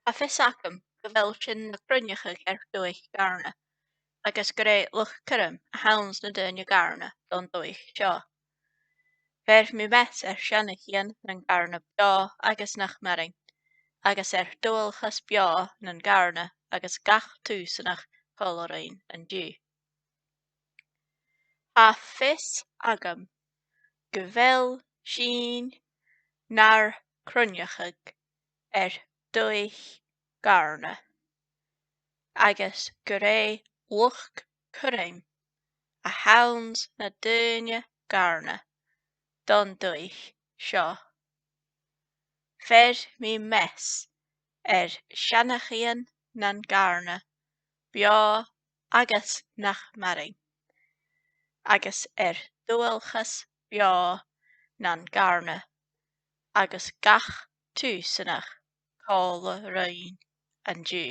A fis-agam go bhfuil sin na cruinneacha ar dúich garna, agus go raibh lucht cuireann a thabhas na duine garna don dúich seo. Bheirh mí meas ar seanna chéan na garna beo agus nach maireann, agus ar dúilchas beo na garna agus gach túsannach chomhlarainn an dtú. A fis-agam go bhfuil sin nar cruinneacha ar dúich garna, agus go raibh lucht cuireann a thabhas na duine garna don dúich seo. Bheirh mí meas ar seanna chéan na garna beo agus nach maireann, agus ar dúilchas beo na garna agus gach túsannach chomhlarainn an dtú.